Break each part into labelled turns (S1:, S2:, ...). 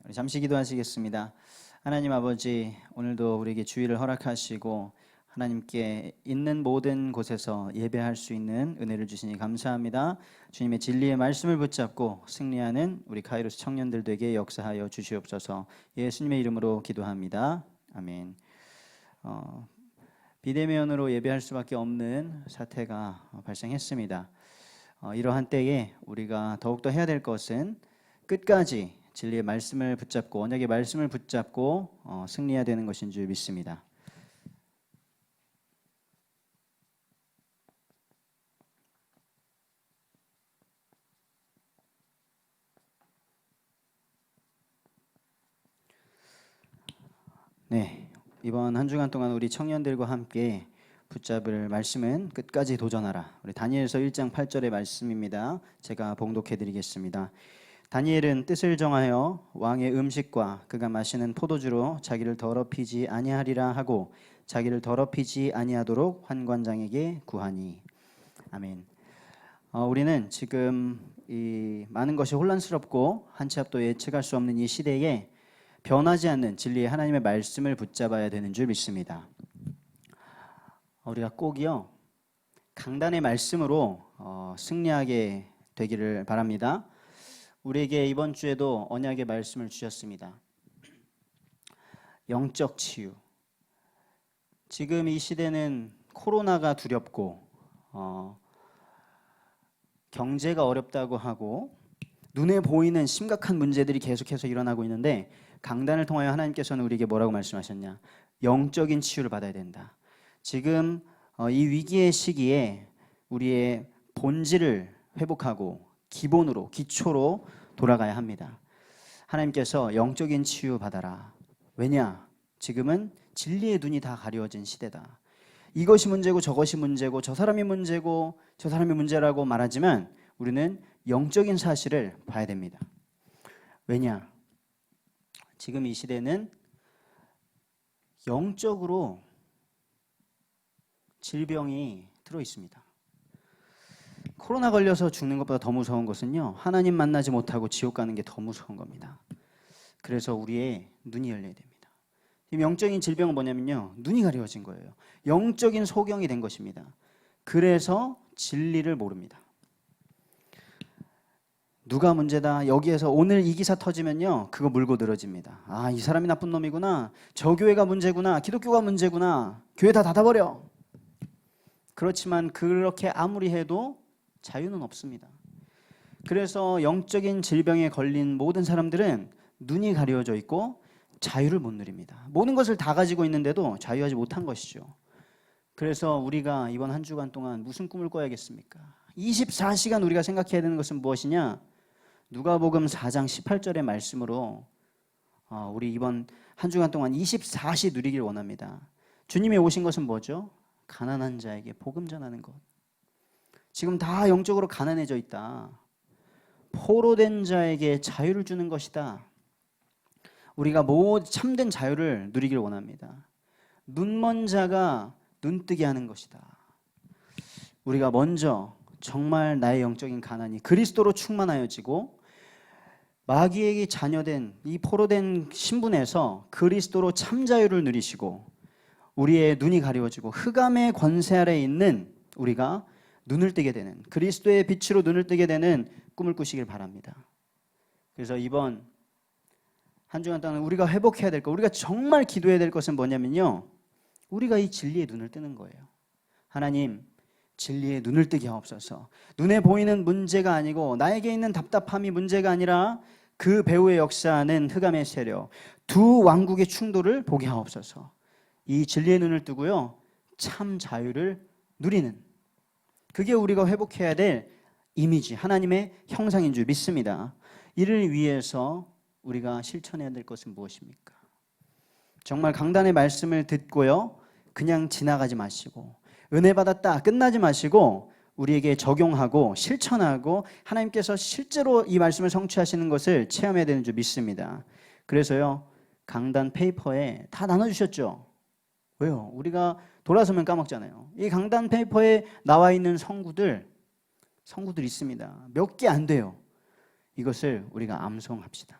S1: 우리 잠시 기도하시겠습니다. 하나님 아버지, 오늘도 우리에게 주의를 허락하시고 하나님께 있는 모든 곳에서 예배할 수 있는 은혜를 주시니 감사합니다. 주님의 진리의 말씀을 붙잡고 승리하는 우리 카이로스 청년들에게 역사하여 주시옵소서. 예수님의 이름으로 기도합니다. 아멘. 비대면으로 예배할 수밖에 없는 사태가 발생했습니다. 이러한 때에 우리가 더욱더 해야 될 것은 끝까지 진리의 말씀을 붙잡고 언약의 말씀을 붙잡고 승리해야 되는 것인 줄 믿습니다. 네, 이번 한 주간 동안 우리 청년들과 함께 붙잡을 말씀은 끝까지 도전하라. 우리 다니엘서 1장 8절의 말씀입니다. 제가 봉독해 드리겠습니다. 다니엘은 뜻을 정하여 왕의 음식과 그가 마시는 포도주로 자기를 더럽히지 아니하리라 하고 자기를 더럽히지 아니하도록 환관장에게 구하니. 아멘. 우리는 지금 이 많은 것이 혼란스럽고 한 치 앞도 예측할 수 없는 이 시대에 변하지 않는 진리의 하나님의 말씀을 붙잡아야 되는 줄 믿습니다. 우리가 꼭이요 강단의 말씀으로 승리하게 되기를 바랍니다. 우리에게 이번 주에도 언약의 말씀을 주셨습니다. 영적 치유. 지금 이 시대는 코로나가 두렵고 경제가 어렵다고 하고 눈에 보이는 심각한 문제들이 계속해서 일어나고 있는데 강단을 통하여 하나님께서는 우리에게 뭐라고 말씀하셨냐? 영적인 치유를 받아야 된다. 지금 이 위기의 시기에 우리의 본질을 회복하고 기본으로 기초로 돌아가야 합니다. 하나님께서 영적인 치유 받아라. 왜냐? 지금은 진리의 눈이 다 가려워진 시대다. 이것이 문제고 저것이 문제고 저 사람이 문제고 저 사람이 문제라고 말하지만 우리는 영적인 사실을 봐야 됩니다. 왜냐? 지금 이 시대는 영적으로 질병이 들어 있습니다. 코로나 걸려서 죽는 것보다 더 무서운 것은요, 하나님 만나지 못하고 지옥 가는 게 더 무서운 겁니다. 그래서 우리의 눈이 열려야 됩니다. 이 영적인 질병은 뭐냐면요, 눈이 가려워진 거예요. 영적인 소경이 된 것입니다. 그래서 진리를 모릅니다. 누가 문제다, 여기에서 오늘 이 기사 터지면요 그거 물고 늘어집니다. 아, 이 사람이 나쁜 놈이구나, 저 교회가 문제구나, 기독교가 문제구나, 교회 다 닫아버려. 그렇지만 그렇게 아무리 해도 자유는 없습니다. 그래서 영적인 질병에 걸린 모든 사람들은 눈이 가려져 있고 자유를 못 누립니다. 모든 것을 다 가지고 있는데도 자유하지 못한 것이죠. 그래서 우리가 이번 한 주간 동안 무슨 꿈을 꿔야겠습니까? 24시간 우리가 생각해야 되는 것은 무엇이냐? 누가복음 4장 18절의 말씀으로 우리 이번 한 주간 동안 24시 누리길 원합니다. 주님이 오신 것은 뭐죠? 가난한 자에게 복음 전하는 것. 지금 다 영적으로 가난해져 있다. 포로된 자에게 자유를 주는 것이다. 우리가 참된 자유를 누리길 원합니다. 눈먼 자가 눈뜨게 하는 것이다. 우리가 먼저 정말 나의 영적인 가난이 그리스도로 충만하여지고 마귀에게 자녀된 이 포로된 신분에서 그리스도로 참 자유를 누리시고 우리의 눈이 가려워지고 흑암의 권세 아래에 있는 우리가 눈을 뜨게 되는, 그리스도의 빛으로 눈을 뜨게 되는 꿈을 꾸시길 바랍니다. 그래서 이번 한 주간 동안 우리가 회복해야 될 것, 우리가 정말 기도해야 될 것은 뭐냐면요, 우리가 이 진리의 눈을 뜨는 거예요. 하나님, 진리의 눈을 뜨게 하옵소서. 눈에 보이는 문제가 아니고 나에게 있는 답답함이 문제가 아니라 그 배후에 역사하는 흑암의 세력, 두 왕국의 충돌을 보게 하옵소서. 이 진리의 눈을 뜨고요, 참 자유를 누리는, 그게 우리가 회복해야 될 이미지, 하나님의 형상인 줄 믿습니다. 이를 위해서 우리가 실천해야 될 것은 무엇입니까? 정말 강단의 말씀을 듣고요, 그냥 지나가지 마시고 은혜 받았다 끝나지 마시고 우리에게 적용하고 실천하고 하나님께서 실제로 이 말씀을 성취하시는 것을 체험해야 되는 줄 믿습니다. 그래서요, 강단 페이퍼에 다 나눠주셨죠. 왜요? 우리가 돌아서면 까먹잖아요. 이 강단 페이퍼에 나와 있는 성구들 있습니다. 몇 개 안 돼요. 이것을 우리가 암송합시다.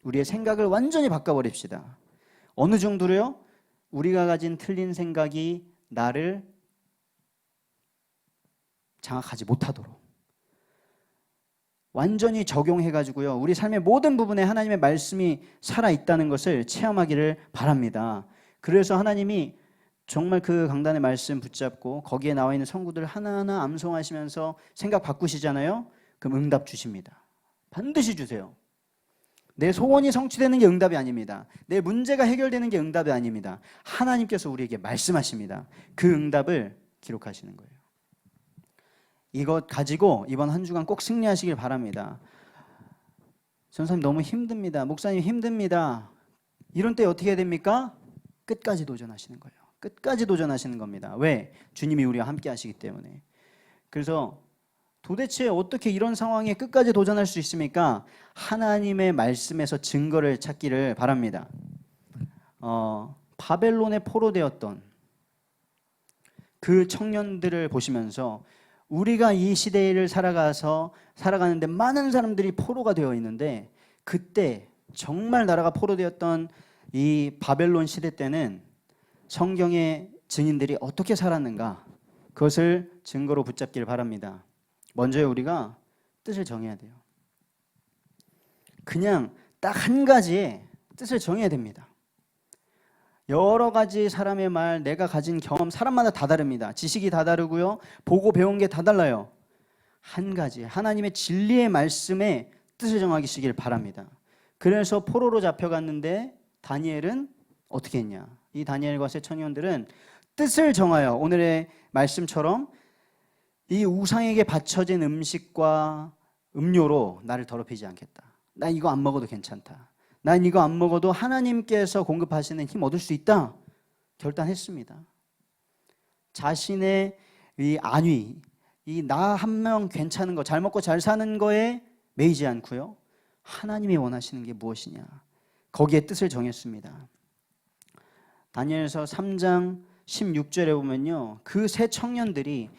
S1: 우리의 생각을 완전히 바꿔버립시다. 어느 정도로요? 우리가 가진 틀린 생각이 나를 장악하지 못하도록 완전히 적용해가지고요, 우리 삶의 모든 부분에 하나님의 말씀이 살아있다는 것을 체험하기를 바랍니다. 그래서 하나님이 정말 그 강단의 말씀 붙잡고 거기에 나와 있는 성구들 하나하나 암송하시면서 생각 바꾸시잖아요. 그럼 응답 주십니다. 반드시 주세요. 내 소원이 성취되는 게 응답이 아닙니다. 내 문제가 해결되는 게 응답이 아닙니다. 하나님께서 우리에게 말씀하십니다. 그 응답을 기록하시는 거예요. 이것 가지고 이번 한 주간 꼭 승리하시길 바랍니다. 전사님 너무 힘듭니다. 목사님 힘듭니다. 이런 때 어떻게 해야 됩니까? 끝까지 도전하시는 거예요. 끝까지 도전하시는 겁니다. 왜? 주님이 우리와 함께 하시기 때문에. 그래서 도대체 어떻게 이런 상황에 끝까지 도전할 수 있습니까? 하나님의 말씀에서 증거를 찾기를 바랍니다. 바벨론에 포로되었던 그 청년들을 보시면서 우리가 이 시대를 살아가는데 많은 사람들이 포로가 되어 있는데, 그때 정말 나라가 포로되었던 이 바벨론 시대 때는 성경의 증인들이 어떻게 살았는가, 그것을 증거로 붙잡기를 바랍니다. 먼저 우리가 뜻을 정해야 돼요. 그냥 딱 한 가지의 뜻을 정해야 됩니다. 여러 가지 사람의 말, 내가 가진 경험, 사람마다 다 다릅니다. 지식이 다 다르고요, 보고 배운 게 다 달라요. 한 가지 하나님의 진리의 말씀에 뜻을 정하시길 바랍니다. 그래서 포로로 잡혀갔는데 다니엘은 어떻게 했냐? 이 다니엘과 세 청년들은 뜻을 정하여 오늘의 말씀처럼 이 우상에게 바쳐진 음식과 음료로 나를 더럽히지 않겠다. 나 이거 안 먹어도 괜찮다. 난 이거 안 먹어도 하나님께서 공급하시는 힘 얻을 수 있다. 결단했습니다. 자신의 이 안위, 이 나 한 명 괜찮은 거, 잘 먹고 잘 사는 거에 매이지 않고요, 하나님이 원하시는 게 무엇이냐, 거기에 뜻을 정했습니다. 다니엘서 3장 16절에 보면요, 그 세 청년들이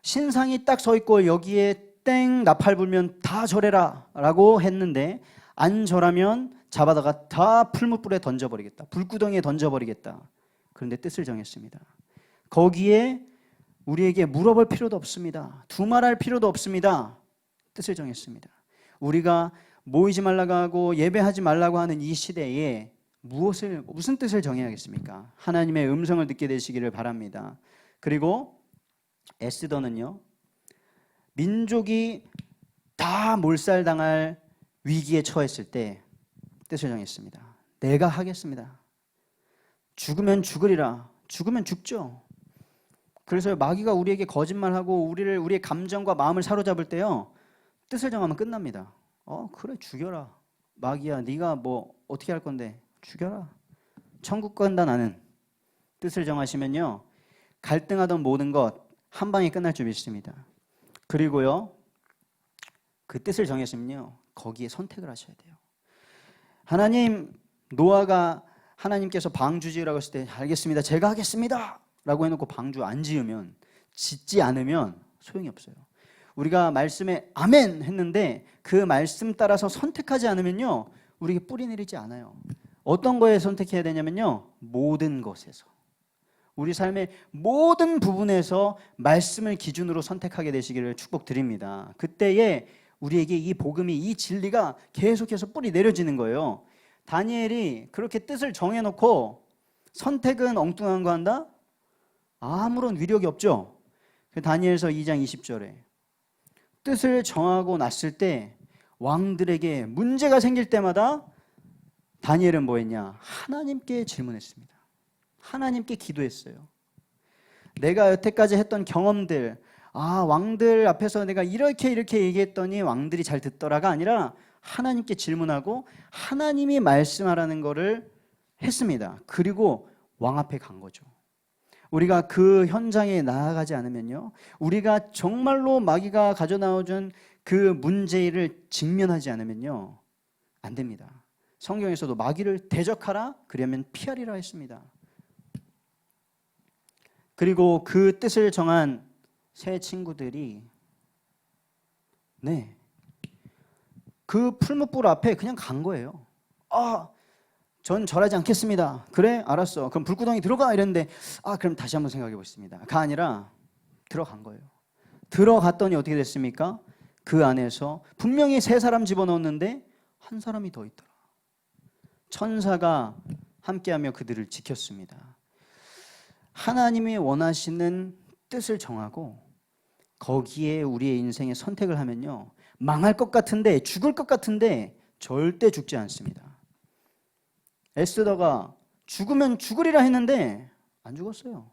S1: 신상이 딱 서 있고 여기에 땡 나팔 불면 다 절해라 라고 했는데, 안 절하면 잡아다가 다 풀무불에 던져버리겠다, 불구덩이에 던져버리겠다. 그런데 뜻을 정했습니다. 거기에 우리에게 물어볼 필요도 없습니다. 두말할 필요도 없습니다. 뜻을 정했습니다. 우리가 모이지 말라고 하고 예배하지 말라고 하는 이 시대에 무슨 뜻을 정해야겠습니까? 하나님의 음성을 듣게 되시기를 바랍니다. 그리고 에스더는요, 민족이 다 몰살당할 위기에 처했을 때 뜻을 정했습니다. 내가 하겠습니다. 죽으면 죽으리라. 죽으면 죽죠. 그래서 마귀가 우리에게 거짓말하고 우리의 감정과 마음을 사로잡을 때요, 뜻을 정하면 끝납니다. 그래, 죽여라. 마귀야, 네가 뭐 어떻게 할 건데 죽여라. 천국 간다 나는. 뜻을 정하시면요, 갈등하던 모든 것 한 방에 끝날 줄 믿습니다. 그리고요, 그 뜻을 정했으면요, 거기에 선택을 하셔야 돼요. 하나님, 노아가 하나님께서 방주 지으라고 했을 때 알겠습니다, 제가 하겠습니다 라고 해놓고 방주 안 지으면, 짓지 않으면 소용이 없어요. 우리가 말씀에 아멘 했는데 그 말씀 따라서 선택하지 않으면요, 우리에게 뿌리 내리지 않아요. 어떤 거에 선택해야 되냐면요, 모든 것에서, 우리 삶의 모든 부분에서 말씀을 기준으로 선택하게 되시기를 축복드립니다. 그때에 우리에게 이 복음이, 이 진리가 계속해서 뿌리 내려지는 거예요. 다니엘이 그렇게 뜻을 정해놓고 선택은 엉뚱한 거 한다? 아무런 위력이 없죠. 다니엘서 2장 20절에 뜻을 정하고 났을 때 왕들에게 문제가 생길 때마다 다니엘은 뭐 했냐? 하나님께 질문했습니다. 하나님께 기도했어요. 내가 여태까지 했던 경험들, 왕들 앞에서 내가 이렇게 얘기했더니 왕들이 잘 듣더라가 아니라 하나님께 질문하고 하나님이 말씀하라는 거를 했습니다. 그리고 왕 앞에 간 거죠. 우리가 그 현장에 나아가지 않으면요, 우리가 정말로 마귀가 가져나와준 그 문제를 직면하지 않으면요, 안 됩니다. 성경에서도 마귀를 대적하라, 그러면 피하리라 했습니다. 그리고 그 뜻을 정한 세 친구들이 그 풀무불 앞에 그냥 간 거예요. 전 절하지 않겠습니다. 그래? 알았어. 그럼 불구덩이 들어가 이랬는데 그럼 다시 한번 생각해 보겠습니다. 가 아니라 들어간 거예요. 들어갔더니 어떻게 됐습니까? 그 안에서 분명히 3사람 집어넣었는데 한 사람이 더 있더라. 천사가 함께하며 그들을 지켰습니다. 하나님이 원하시는 뜻을 정하고 거기에 우리의 인생의 선택을 하면요, 망할 것 같은데, 죽을 것 같은데 절대 죽지 않습니다. 에스더가 죽으면 죽으리라 했는데 안 죽었어요.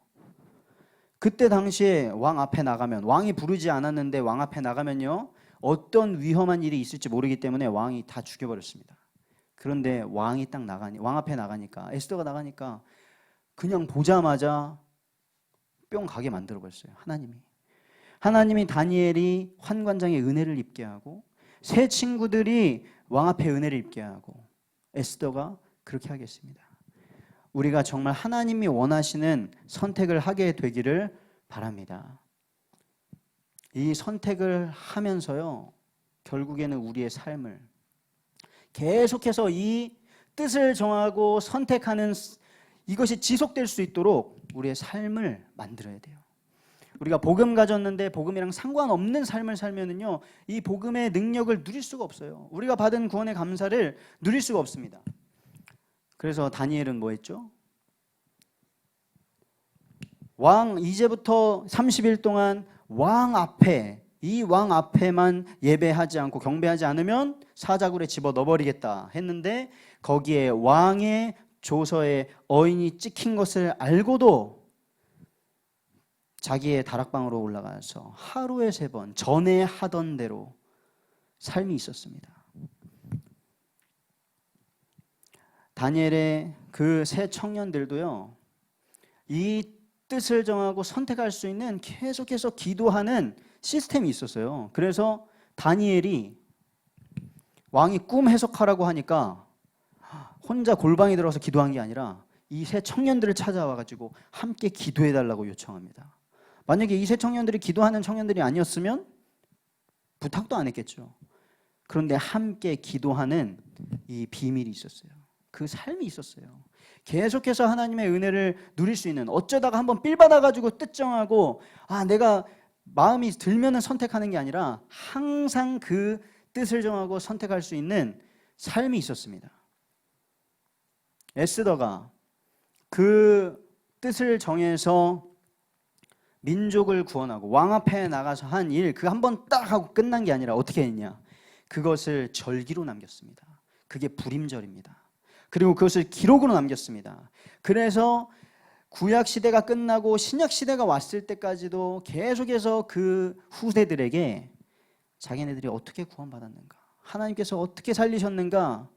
S1: 그때 당시에 왕 앞에 나가면, 왕이 부르지 않았는데 왕 앞에 나가면요, 어떤 위험한 일이 있을지 모르기 때문에 왕이 다 죽여버렸습니다. 그런데 왕 앞에 나가니까, 에스더가 나가니까 그냥 보자마자 뿅 가게 만들어 버렸어요. 하나님이 다니엘이 환관장의 은혜를 입게 하고, 세 친구들이 왕 앞에 은혜를 입게 하고, 에스더가 그렇게 하겠습니다. 우리가 정말 하나님이 원하시는 선택을 하게 되기를 바랍니다. 이 선택을 하면서요, 결국에는 우리의 삶을 계속해서 이 뜻을 정하고 선택하는 이것이 지속될 수 있도록 우리의 삶을 만들어야 돼요. 우리가 복음 가졌는데 복음이랑 상관없는 삶을 살면은요, 이 복음의 능력을 누릴 수가 없어요. 우리가 받은 구원의 감사를 누릴 수가 없습니다. 그래서 다니엘은 뭐 했죠? 이제부터 30일 동안 이 왕 앞에만 예배하지 않고 경배하지 않으면 사자굴에 집어 넣어버리겠다 했는데, 거기에 왕의 조서에 어인이 찍힌 것을 알고도 자기의 다락방으로 올라가서 하루에 3번 전에 하던 대로 삶이 있었습니다. 다니엘의 그 세 청년들도요, 이 뜻을 정하고 선택할 수 있는 계속해서 기도하는 시스템이 있었어요. 그래서 다니엘이 왕이 꿈 해석하라고 하니까 혼자 골방에 들어가서 기도한 게 아니라 이 세 청년들을 찾아와가지고 함께 기도해달라고 요청합니다. 만약에 이 세 청년들이 기도하는 청년들이 아니었으면 부탁도 안 했겠죠. 그런데 함께 기도하는 이 비밀이 있었어요. 그 삶이 있었어요. 계속해서 하나님의 은혜를 누릴 수 있는, 어쩌다가 한번 삘 받아가지고 뜻 정하고 내가 마음이 들면은 선택하는 게 아니라 항상 그 뜻을 정하고 선택할 수 있는 삶이 있었습니다. 에스더가 그 뜻을 정해서 민족을 구원하고 왕 앞에 나가서 한 일, 그 한 번 딱 하고 끝난 게 아니라 어떻게 했냐? 그것을 절기로 남겼습니다. 그게 불임절입니다. 그리고 그것을 기록으로 남겼습니다. 그래서 구약 시대가 끝나고 신약 시대가 왔을 때까지도 계속해서 그 후대들에게 자기네들이 어떻게 구원받았는가, 하나님께서 어떻게 살리셨는가,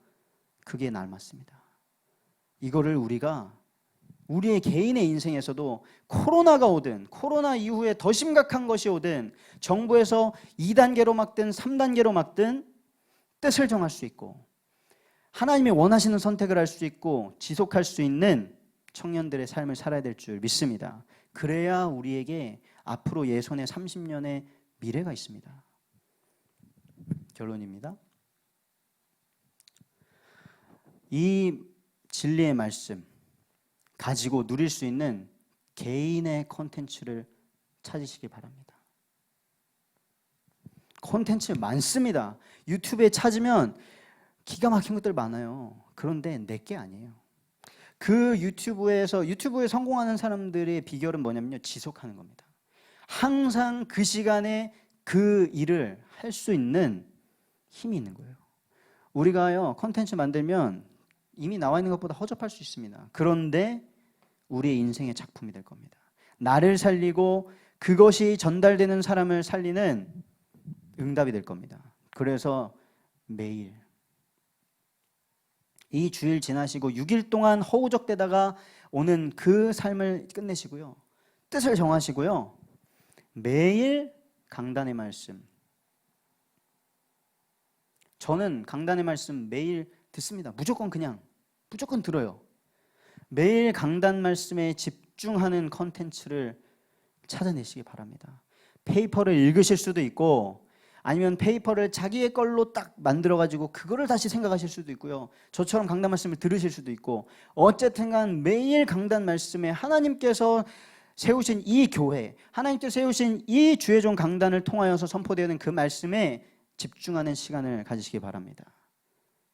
S1: 그게 남았습니다. 이거를 우리가 우리의 개인의 인생에서도 코로나가 오든, 코로나 이후에 더 심각한 것이 오든, 정부에서 2단계로 막든 3단계로 막든 뜻을 정할 수 있고 하나님이 원하시는 선택을 할 수 있고 지속할 수 있는 청년들의 삶을 살아야 될 줄 믿습니다. 그래야 우리에게 앞으로 예손의 30년의 미래가 있습니다. 결론입니다. 이 진리의 말씀 가지고 누릴 수 있는 개인의 콘텐츠를 찾으시기 바랍니다. 콘텐츠 많습니다. 유튜브에 찾으면 기가 막힌 것들 많아요. 그런데 내게 아니에요. 그 유튜브에 성공하는 사람들의 비결은 뭐냐면요, 지속하는 겁니다. 항상 그 시간에 그 일을 할 수 있는 힘이 있는 거예요. 우리가요, 콘텐츠 만들면 이미 나와 있는 것보다 허접할 수 있습니다. 그런데 우리의 인생의 작품이 될 겁니다. 나를 살리고 그것이 전달되는 사람을 살리는 응답이 될 겁니다. 그래서 매일 이 주일 지나시고 6일 동안 허우적대다가 오는 그 삶을 끝내시고요, 뜻을 정하시고요, 매일 강단의 말씀, 저는 강단의 말씀 매일 듣습니다. 무조건 들어요. 매일 강단 말씀에 집중하는 컨텐츠를 찾아내시기 바랍니다. 페이퍼를 읽으실 수도 있고 아니면 페이퍼를 자기의 걸로 딱 만들어가지고 그거를 다시 생각하실 수도 있고요. 저처럼 강단 말씀을 들으실 수도 있고, 어쨌든 간 매일 강단 말씀에 하나님께서 세우신 이 교회, 하나님께서 세우신 이 주의 종 강단을 통하여서 선포되는 그 말씀에 집중하는 시간을 가지시기 바랍니다.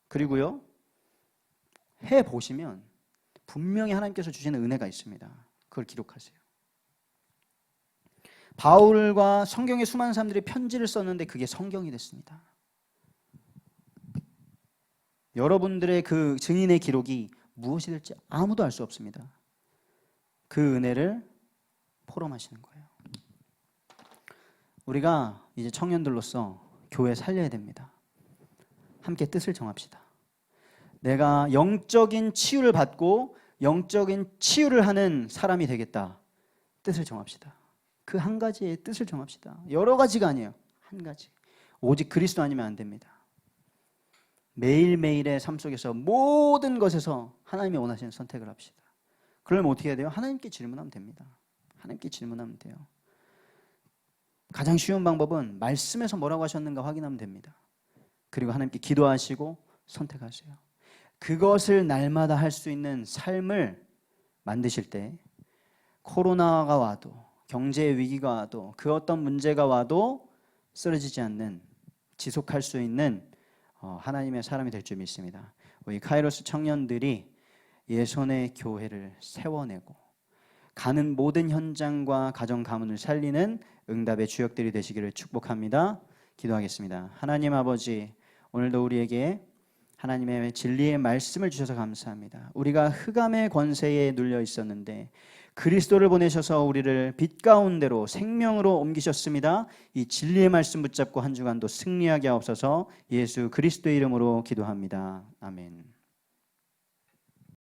S1: 그리고요, 해보시면 분명히 하나님께서 주시는 은혜가 있습니다. 그걸 기록하세요. 바울과 성경의 수많은 사람들이 편지를 썼는데 그게 성경이 됐습니다. 여러분들의 그 증인의 기록이 무엇이 될지 아무도 알 수 없습니다. 그 은혜를 포럼하시는 거예요. 우리가 이제 청년들로서 교회 살려야 됩니다. 함께 뜻을 정합시다. 내가 영적인 치유를 받고 영적인 치유를 하는 사람이 되겠다. 뜻을 정합시다. 그 한 가지의 뜻을 정합시다. 여러 가지가 아니에요. 한 가지. 오직 그리스도 아니면 안 됩니다. 매일매일의 삶 속에서 모든 것에서 하나님이 원하시는 선택을 합시다. 그러면 어떻게 해야 돼요? 하나님께 질문하면 됩니다. 하나님께 질문하면 돼요. 가장 쉬운 방법은 말씀에서 뭐라고 하셨는가 확인하면 됩니다. 그리고 하나님께 기도하시고 선택하세요. 그것을 날마다 할 수 있는 삶을 만드실 때 코로나가 와도 경제 위기가 와도 그 어떤 문제가 와도 쓰러지지 않는, 지속할 수 있는 하나님의 사람이 될 줄 믿습니다. 우리 카이로스 청년들이 예손의 교회를 세워내고 가는 모든 현장과 가정 가문을 살리는 응답의 주역들이 되시기를 축복합니다. 기도하겠습니다. 하나님 아버지, 오늘도 우리에게 하나님의 진리의 말씀을 주셔서 감사합니다. 우리가 흑암의 권세에 눌려 있었는데 그리스도를 보내셔서 우리를 빛 가운데로 생명으로 옮기셨습니다. 이 진리의 말씀 붙잡고 한 주간도 승리하게 하옵소서. 예수 그리스도의 이름으로 기도합니다. 아멘.